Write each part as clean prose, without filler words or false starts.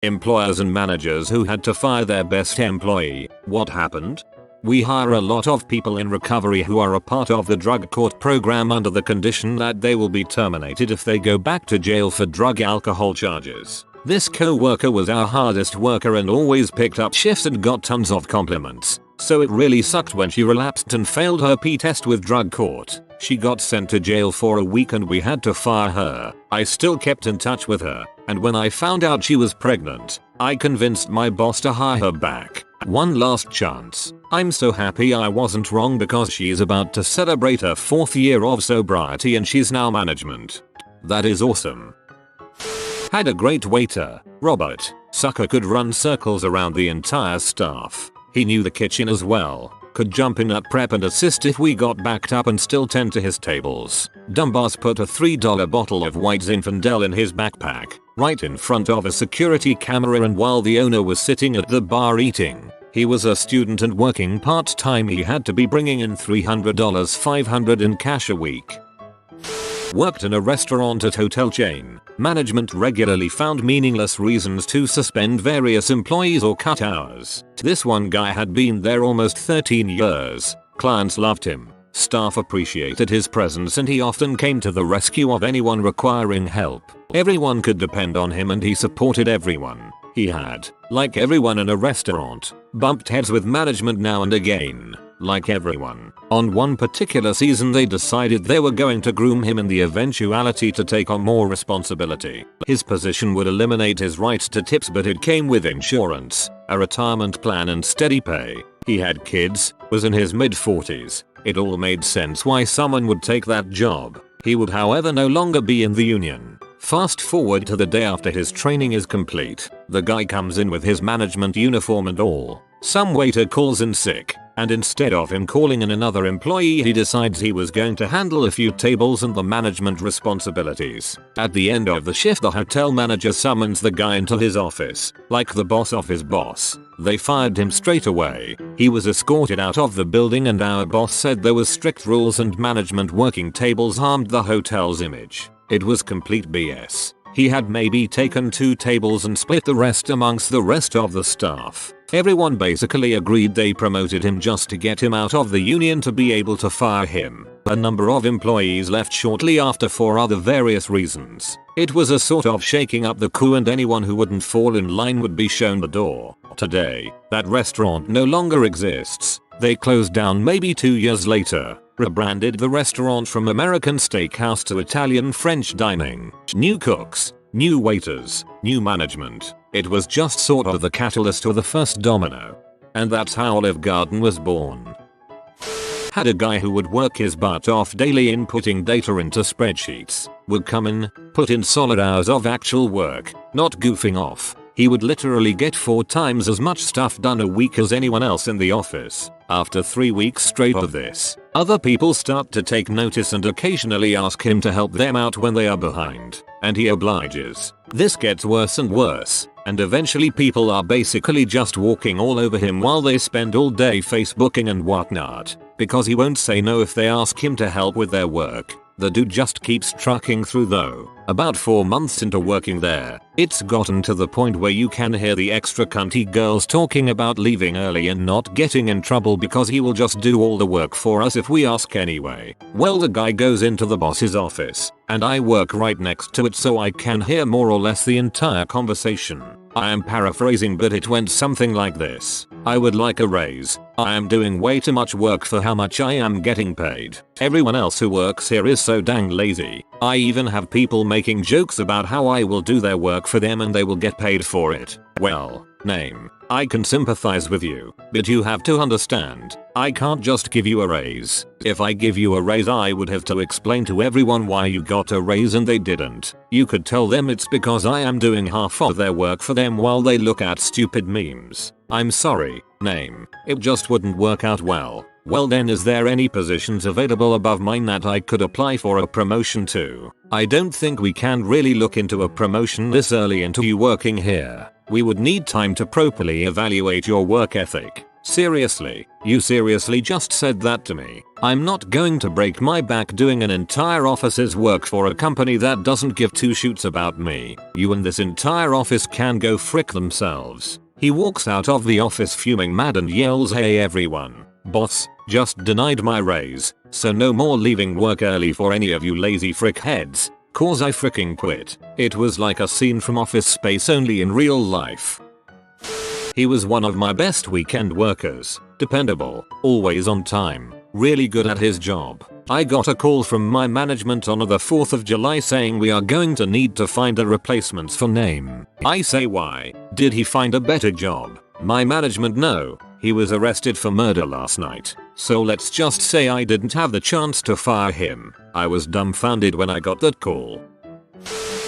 Employers and managers who had to fire their best employee. What happened? We hire a lot of people in recovery who are a part of the drug court program under the condition that they will be terminated if they go back to jail for drug alcohol charges. This co-worker was our hardest worker and always picked up shifts and got tons of compliments. So it really sucked when she relapsed and failed her P test with drug court. She got sent to jail for a week and we had to fire her. I still kept in touch with her, and when I found out she was pregnant, I convinced my boss to hire her back. One last chance. I'm so happy I wasn't wrong because she's about to celebrate her 4th year of sobriety and she's now management. That is awesome. Had a great waiter. Robert. Sucker could run circles around the entire staff. He knew the kitchen as well. Could jump in at prep and assist if we got backed up and still tend to his tables. Dumbass put a $3 bottle of White Zinfandel in his backpack, right in front of a security camera, and while the owner was sitting at the bar eating. He was a student and working part-time. He had to be bringing in $300, $500 in cash a week. Worked in a restaurant at hotel chain. Management regularly found meaningless reasons to suspend various employees or cut hours. This one guy had been there almost 13 years. Clients loved him. Staff appreciated his presence and he often came to the rescue of anyone requiring help. Everyone could depend on him and he supported everyone. He had, like everyone in a restaurant, bumped heads with management now and again. Like everyone, on one particular season they decided they were going to groom him in the eventuality to take on more responsibility. His position would eliminate his rights to tips, but it came with insurance, a retirement plan and steady pay. He had kids, was in his mid-40s. It all made sense why someone would take that job. He would however no longer be in the union. Fast forward to the day after his training is complete. The guy comes in with his management uniform and all. Some waiter calls in sick, and instead of him calling in another employee, he decides he was going to handle a few tables and the management responsibilities. At the end of the shift, the hotel manager summons the guy into his office, like the boss of his boss. They fired him straight away. He was escorted out of the building and our boss said there was strict rules and management working tables harmed the hotel's image. It was complete BS. He had maybe taken 2 tables and split the rest amongst the rest of the staff. Everyone basically agreed they promoted him just to get him out of the union to be able to fire him. A number of employees left shortly after for other various reasons. It was a sort of shaking up the coup and anyone who wouldn't fall in line would be shown the door. Today, that restaurant no longer exists. They closed down maybe 2 years later. Rebranded the restaurant from American Steakhouse to Italian French dining. New cooks, new waiters, new management. It was just sort of the catalyst or the first domino. And that's how Olive Garden was born. Had a guy who would work his butt off daily inputting data into spreadsheets. Would come in, put in solid hours of actual work, not goofing off. He would literally get 4 times as much stuff done a week as anyone else in the office. After 3 weeks straight of this, other people start to take notice and occasionally ask him to help them out when they are behind, and he obliges. This gets worse and worse, and eventually people are basically just walking all over him while they spend all day Facebooking and whatnot, because he won't say no if they ask him to help with their work. The dude just keeps trucking through though. About 4 months into working there, it's gotten to the point where you can hear the extra cunty girls talking about leaving early and not getting in trouble because he will just do all the work for us if we ask anyway. Well, the guy goes into the boss's office, and I work right next to it so I can hear more or less the entire conversation. I am paraphrasing, but it went something like this. I would like a raise. I am doing way too much work for how much I am getting paid. Everyone else who works here is so dang lazy. I even have people making jokes about how I will do their work for them and they will get paid for it. Well, name. I can sympathize with you, but you have to understand, I can't just give you a raise. If I give you a raise, I would have to explain to everyone why you got a raise and they didn't. You could tell them it's because I am doing half of their work for them while they look at stupid memes. I'm sorry, name. It just wouldn't work out well. Well then, is there any positions available above mine that I could apply for a promotion to? I don't think we can really look into a promotion this early into you working here. We would need time to properly evaluate your work ethic. Seriously, you seriously just said that to me? I'm not going to break my back doing an entire office's work for a company that doesn't give two shoots about me. You and this entire office can go frick themselves. He walks out of the office fuming mad and yells, "Hey everyone. Boss just denied my raise, so no more leaving work early for any of you lazy frick heads, cause I fricking quit." It was like a scene from Office Space only in real life. He was one of my best weekend workers. Dependable, always on time, really good at his job. I got a call from my management on the 4th of July saying we are going to need to find a replacement for name. I say, why? Did he find a better job? My management, no. He was arrested for murder last night. So let's just say I didn't have the chance to fire him. I was dumbfounded when I got that call.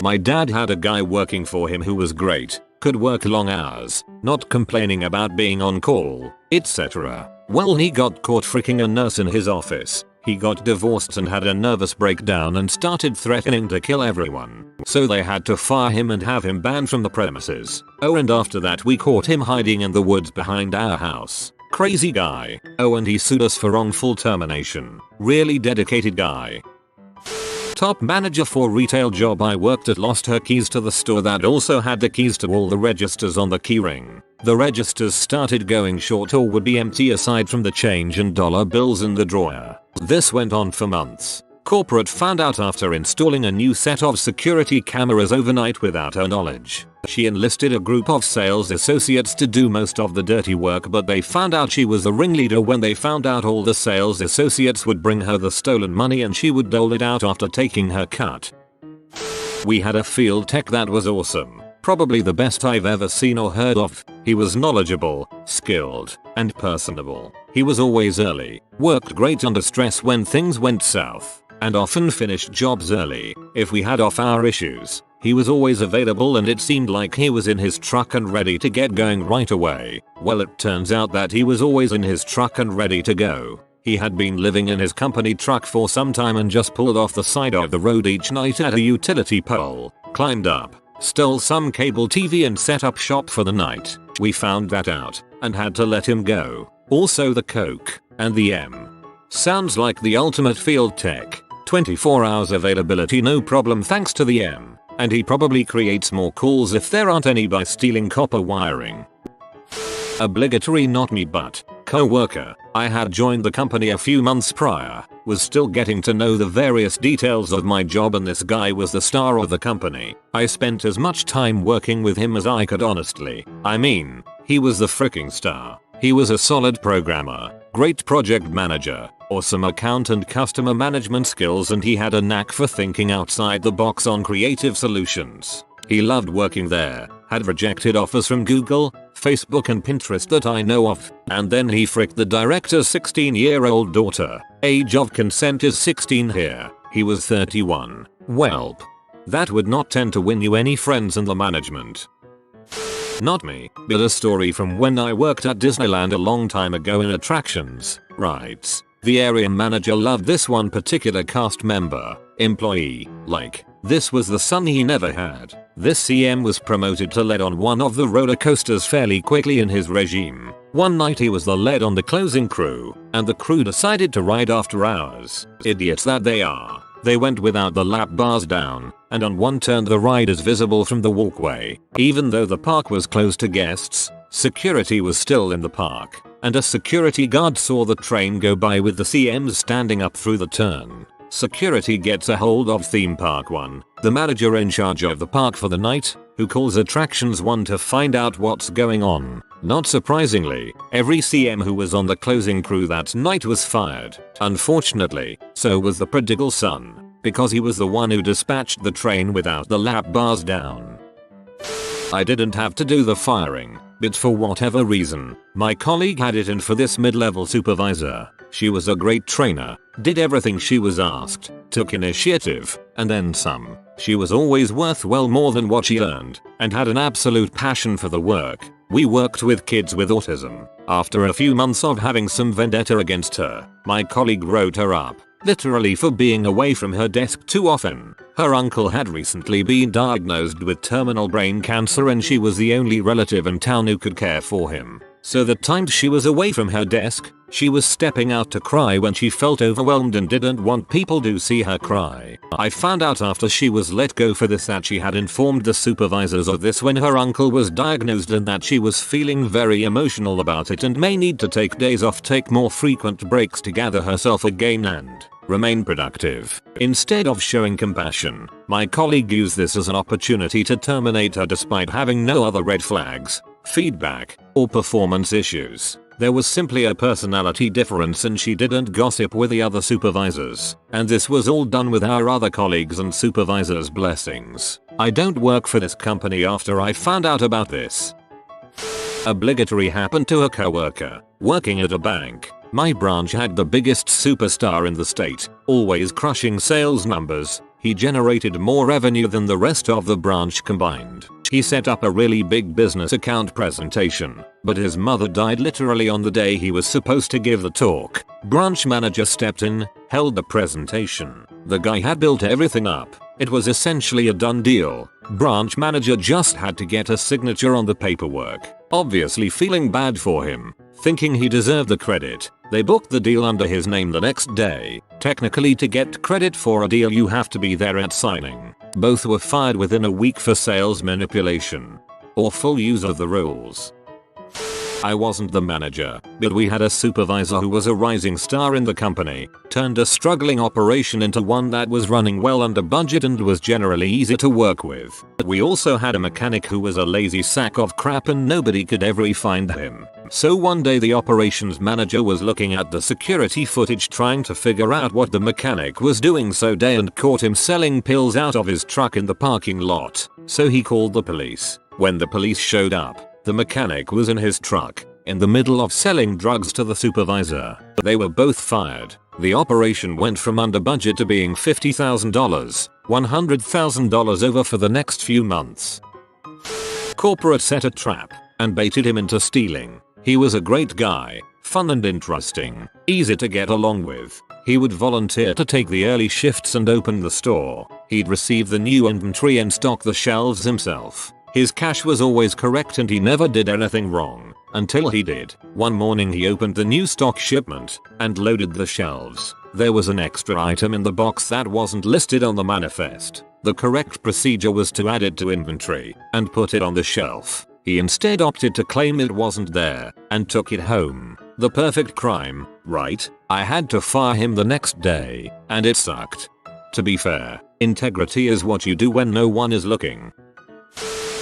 My dad had a guy working for him who was great. Could work long hours, not complaining about being on call, etc. Well, he got caught freaking a nurse in his office. He got divorced and had a nervous breakdown and started threatening to kill everyone. So they had to fire him and have him banned from the premises. Oh, and after that we caught him hiding in the woods behind our house. Crazy guy. Oh, and he sued us for wrongful termination. Really dedicated guy. Top manager for retail job I worked at lost her keys to the store that also had the keys to all the registers on the keyring. The registers started going short or would be empty aside from the change and dollar bills in the drawer. This went on for months. Corporate found out after installing a new set of security cameras overnight without her knowledge. She enlisted a group of sales associates to do most of the dirty work, but they found out she was the ringleader when they found out all the sales associates would bring her the stolen money and she would dole it out after taking her cut. We had a field tech that was awesome. Probably the best I've ever seen or heard of. He was knowledgeable, skilled, and personable. He was always early, worked great under stress when things went south, and often finished jobs early if we had off-hour issues. He was always available and it seemed like he was in his truck and ready to get going right away. Well, it turns out that he was always in his truck and ready to go. He had been living in his company truck for some time and just pulled off the side of the road each night at a utility pole, climbed up, stole some cable TV and set up shop for the night. We found that out and had to let him go. Also the coke and the M. Sounds like the ultimate field tech. 24 hours availability, no problem thanks to the M. And he probably creates more calls if there aren't any by stealing copper wiring. Obligatory, not me but Coworker. I had joined the company a few months prior, was still getting to know the various details of my job, and this guy was the star of the company. I spent as much time working with him as I could honestly. I mean, he was the freaking star. He was a solid programmer, great project manager, awesome account and customer management skills, and he had a knack for thinking outside the box on creative solutions. He loved working there, had rejected offers from Google, Facebook and Pinterest that I know of, and then he fricked the director's 16-year-old daughter. Age of consent is 16 here. He was 31. Welp. That would not tend to win you any friends in the management. Not me, but a story from when I worked at Disneyland a long time ago in attractions, rides. The area manager loved this one particular cast member, employee, like, this was the son he never had. This CM was promoted to lead on one of the roller coasters fairly quickly in his regime. One night he was the lead on the closing crew, and the crew decided to ride after hours. Idiots that they are. They went without the lap bars down, and on one turn the ride is visible from the walkway. Even though the park was closed to guests, security was still in the park, and a security guard saw the train go by with the CMs standing up through the turn. Security gets a hold of Theme Park 1, the manager in charge of the park for the night, who calls Attractions 1 to find out what's going on. Not surprisingly, every CM who was on the closing crew that night was fired. Unfortunately, so was the prodigal son, because he was the one who dispatched the train without the lap bars down. I didn't have to do the firing, but for whatever reason, my colleague had it in for this mid-level supervisor. She was a great trainer, did everything she was asked, took initiative, and then some. She was always worth well more than what she earned, and had an absolute passion for the work. We worked with kids with autism. After a few months of having some vendetta against her, my colleague wrote her up, literally for being away from her desk too often. Her uncle had recently been diagnosed with terminal brain cancer and she was the only relative in town who could care for him. So the times she was away from her desk, she was stepping out to cry when she felt overwhelmed and didn't want people to see her cry. I found out after she was let go for this that she had informed the supervisors of this when her uncle was diagnosed and that she was feeling very emotional about it and may need to take days off, take more frequent breaks to gather herself again and remain productive. Instead of showing compassion, my colleague used this as an opportunity to terminate her despite having no other red flags, feedback, or performance issues. There was simply a personality difference and she didn't gossip with the other supervisors. And this was all done with our other colleagues and supervisors' blessings. I don't work for this company after I found out about this. Obligatory happened to a coworker. Working at a bank, my branch had the biggest superstar in the state, always crushing sales numbers. He generated more revenue than the rest of the branch combined. He set up a really big business account presentation, but his mother died literally on the day he was supposed to give the talk. Branch manager stepped in, held the presentation. The guy had built everything up. It was essentially a done deal. Branch manager just had to get a signature on the paperwork. Obviously feeling bad for him, thinking he deserved the credit, they booked the deal under his name the next day. Technically, to get credit for a deal you have to be there at signing. Both were fired within a week for sales manipulation or full use of the rules. I wasn't the manager, but we had a supervisor who was a rising star in the company, turned a struggling operation into one that was running well under budget and was generally easy to work with. We also had a mechanic who was a lazy sack of crap and nobody could ever find him. So one day the operations manager was looking at the security footage trying to figure out what the mechanic was doing so day and caught him selling pills out of his truck in the parking lot. So he called the police. When the police showed up, the mechanic was in his truck, in the middle of selling drugs to the supervisor. They were both fired. The operation went from under budget to being $50,000, $100,000 over for the next few months. Corporate set a trap and baited him into stealing. He was a great guy, fun and interesting, easy to get along with. He would volunteer to take the early shifts and open the store. He'd receive the new inventory and stock the shelves himself. His cash was always correct and he never did anything wrong, until he did. One morning he opened the new stock shipment and loaded the shelves. There was an extra item in the box that wasn't listed on the manifest. The correct procedure was to add it to inventory and put it on the shelf. He instead opted to claim it wasn't there and took it home. The perfect crime, right? I had to fire him the next day, and it sucked. To be fair, integrity is what you do when no one is looking.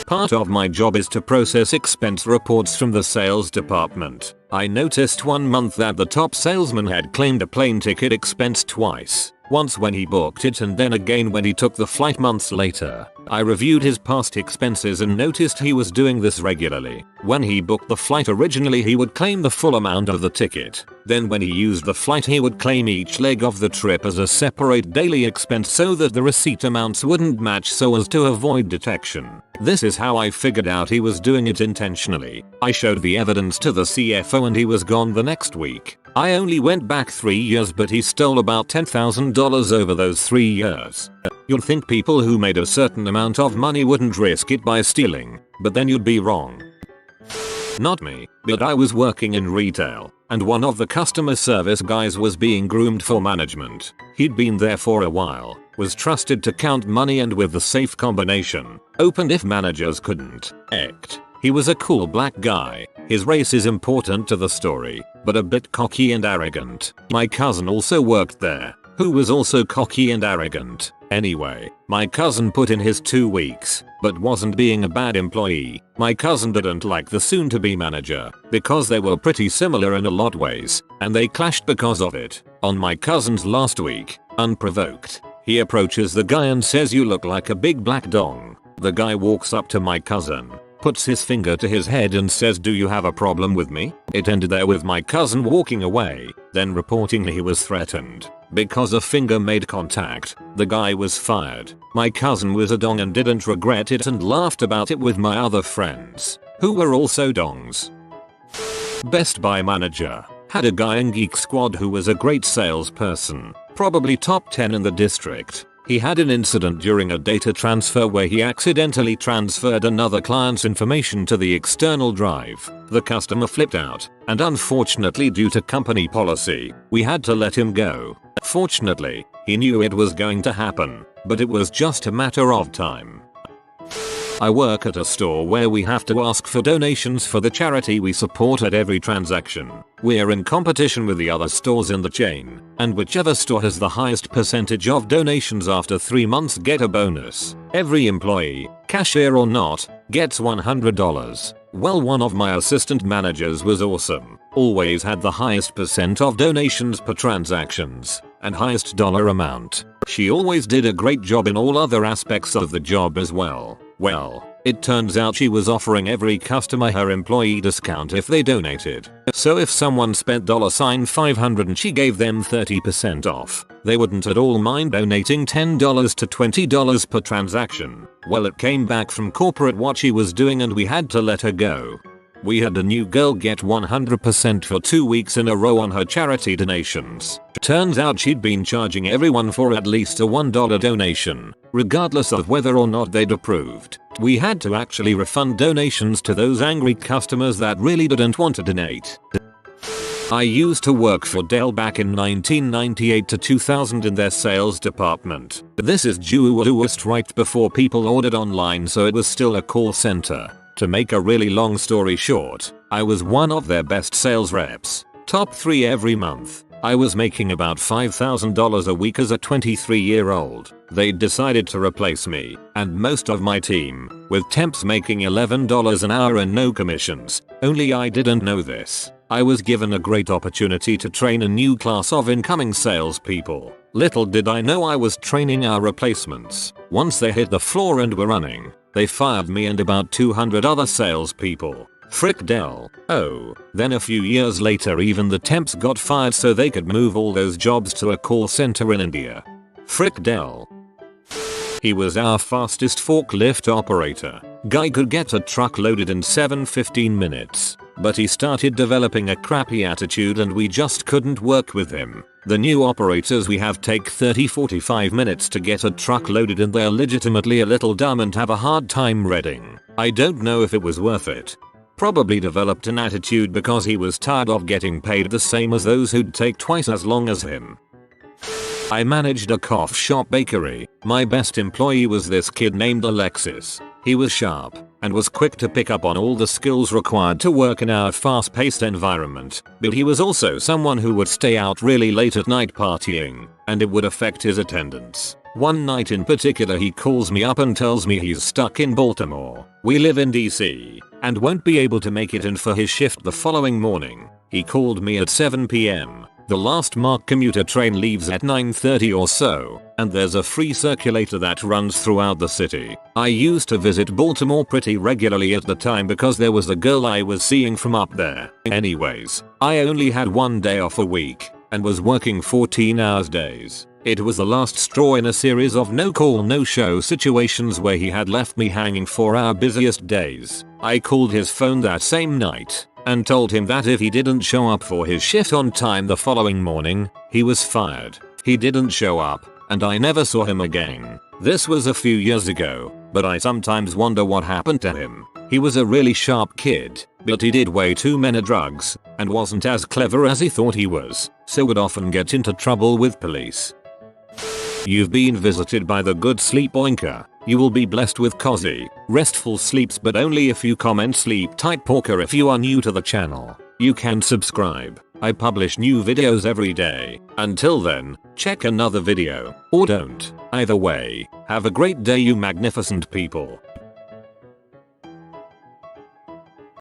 Part of my job is to process expense reports from the sales department. I noticed one month that the top salesman had claimed a plane ticket expense twice. Once when he booked it and then again when he took the flight months later. I reviewed his past expenses and noticed he was doing this regularly. When he booked the flight originally he would claim the full amount of the ticket. Then when he used the flight he would claim each leg of the trip as a separate daily expense so that the receipt amounts wouldn't match so as to avoid detection. This is how I figured out he was doing it intentionally. I showed the evidence to the CFO and he was gone the next week. I only went back 3 years but he stole about $10,000 over those 3 years. You'd think people who made a certain amount of money wouldn't risk it by stealing, but then you'd be wrong. Not me, but I was working in retail, and one of the customer service guys was being groomed for management. He'd been there for a while, was trusted to count money and with the safe combination, opened if managers couldn't act. He was a cool black guy. His race is important to the story, but a bit cocky and arrogant. My cousin also worked there, who was also cocky and arrogant. Anyway, my cousin put in his 2 weeks, but wasn't being a bad employee. My cousin didn't like the soon-to-be manager, because they were pretty similar in a lot ways, and they clashed because of it. On my cousin's last week, unprovoked, he approaches the guy and says, "You look like a big black dong." The guy walks up to my cousin, puts his finger to his head and says, "Do you have a problem with me?" It ended there with my cousin walking away, then reporting he was threatened. Because a finger made contact, the guy was fired. My cousin was a dong and didn't regret it and laughed about it with my other friends, who were also dongs. Best Buy manager. Had a guy in Geek Squad who was a great salesperson, probably top 10 in the district. He had an incident during a data transfer where he accidentally transferred another client's information to the external drive. The customer flipped out, and unfortunately due to company policy, we had to let him go. Fortunately, he knew it was going to happen, but it was just a matter of time. I work at a store where we have to ask for donations for the charity we support at every transaction. We're in competition with the other stores in the chain, and whichever store has the highest percentage of donations after 3 months get a bonus. Every employee, cashier or not, gets $100. Well, one of my assistant managers was awesome. Always had the highest percent of donations per transactions, and highest dollar amount. She always did a great job in all other aspects of the job as well. Well, it turns out she was offering every customer her employee discount if they donated. So if someone spent $500 and she gave them 30% off, they wouldn't at all mind donating $10 to $20 per transaction. Well, it came back from corporate what she was doing and we had to let her go. We had a new girl get 100% for 2 weeks in a row on her charity donations. Turns out she'd been charging everyone for at least a $1 donation, regardless of whether or not they'd approved. We had to actually refund donations to those angry customers that really didn't want to donate. I used to work for Dell back in 1998 to 2000 in their sales department. This is just right before people ordered online, so it was still a call center. To make a really long story short, I was one of their best sales reps. Top 3 every month. I was making about $5,000 a week as a 23-year-old. They decided to replace me and most of my team, with temps making $11 an hour and no commissions. Only I didn't know this. I was given a great opportunity to train a new class of incoming salespeople. Little did I know I was training our replacements. Once they hit the floor and were running, they fired me and about 200 other salespeople. Frick Dell. Oh, then a few years later even the temps got fired so they could move all those jobs to a call center in India. Frick Dell. He was our fastest forklift operator. Guy could get a truck loaded in 7-15 minutes. But he started developing a crappy attitude and we just couldn't work with him. The new operators we have take 30-45 minutes to get a truck loaded and they're legitimately a little dumb and have a hard time reading. I don't know if it was worth it. Probably developed an attitude because he was tired of getting paid the same as those who'd take twice as long as him. I managed a coffee shop bakery. My best employee was this kid named Alexis. He was sharp and was quick to pick up on all the skills required to work in our fast-paced environment, but he was also someone who would stay out really late at night partying, and it would affect his attendance. One night in particular he calls me up and tells me he's stuck in Baltimore. We live in DC, and won't be able to make it in for his shift the following morning. He called me at 7 p.m. The last MARC commuter train leaves at 9:30 or so, and there's a free circulator that runs throughout the city. I used to visit Baltimore pretty regularly at the time because there was a girl I was seeing from up there. Anyways, I only had 1 day off a week, and was working 14-hour days. It was the last straw in a series of no-call no-show situations where he had left me hanging for our busiest days. I called his phone that same night and told him that if he didn't show up for his shift on time the following morning, he was fired. He didn't show up, and I never saw him again. This was a few years ago, but I sometimes wonder what happened to him. He was a really sharp kid, but he did way too many drugs, and wasn't as clever as he thought he was, so would often get into trouble with police. You've been visited by the good sleep oinker. You will be blessed with cozy, restful sleeps, but only if you comment sleep tight porker. If you are new to the channel, you can subscribe. I publish new videos every day. Until then, check another video, or don't. Either way, have a great day you magnificent people.